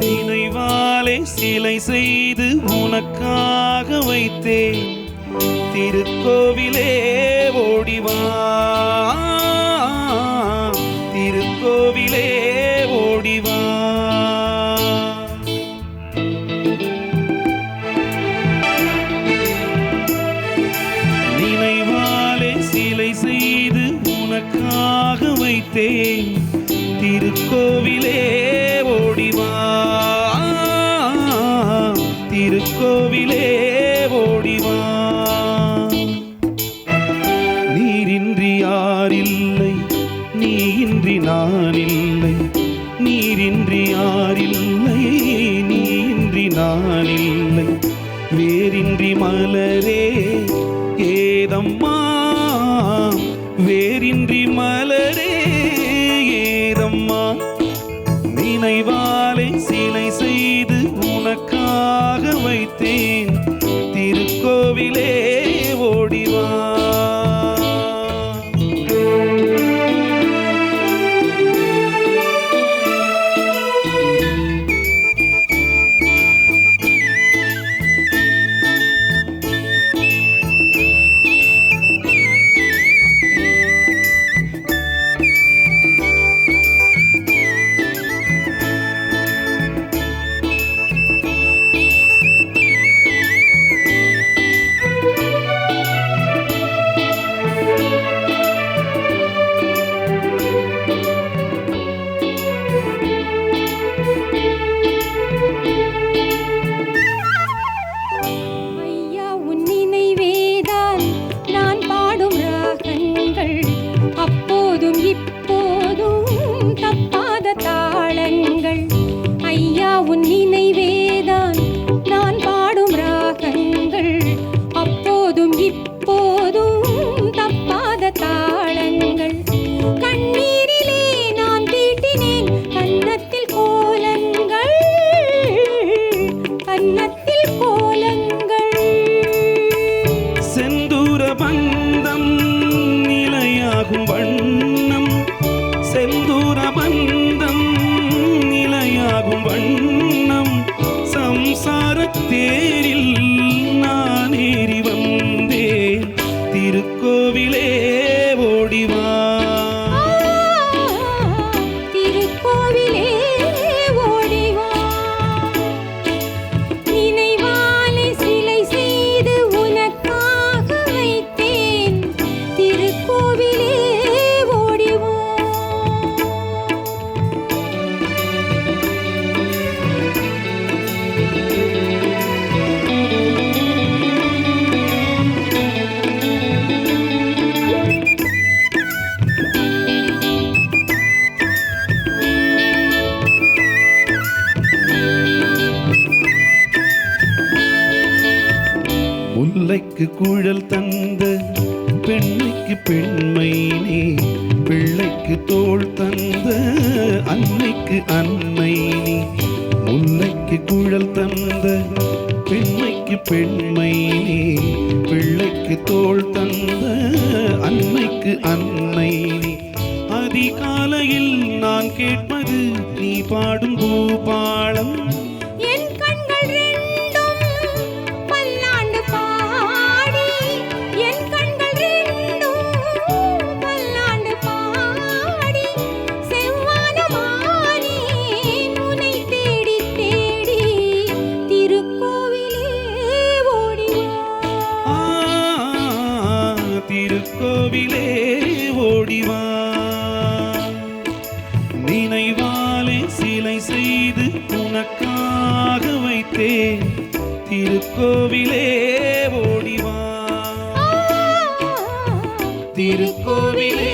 நினைவாலே சிலை செய்து உனக்காக வைத்தேன். திருக்கோவிலே ஓடிவா, திருக்கோவிலே ஓடிவா. நினைவாலே சிலை செய்து உனக்காக வைத்தேன். திருக்கோவிலே ஓடிவா, திருக்கோவிலே ஓடிவா. நீரின்றி யாரில்லை, நீயின்றி நான் இல்லை. நீரின்றி யாரில்லை, நீயின்றி நான் இல்லை. வேரின்றி மலரே ஏதம்மா, வேரின்றி மலரே ஏதம்மா. நினைவாலே சிலை செய்து உனக்காக வைத்தேன். திருக்கோவிலே ஓடிவா. பந்தம் நிலையாகும் வண்ணம், செந்தூர பந்தம் நிலையாகும் வண்ணம். சம்சாரத் தேரில் நான் ஏறி வந்தேன். திருக்கோவிலே ஓடிவா, திருக்கோவிலே ஓடிவா. நினைவாலே சிலை செய்து உனக்காக வைத்தேன். திருக்கோவிலே ஓடிவா. முல்லைக்கு குழல் தந்த பெண்மைக்கு பெண்மை நீ, பிள்ளைக்கு தோள் தந்த அன்னைக்கு அன்னை நீ. முல்லைக்கு குழல் தந்த பெண்மைக்கு பெண்மை நீ, பிள்ளைக்கு தோள் தந்த அன்னைக்கு அன்னை நீ. அதிகாலையில் நான் கேட்பது நீ பாடும் பூபாளம். திருக்கோவிலே ஓடிவா. நினைவாலே சிலை செய்து உனக்காக வைத்தேன். திருக்கோவிலே ஓடிவா, திருக்கோவிலே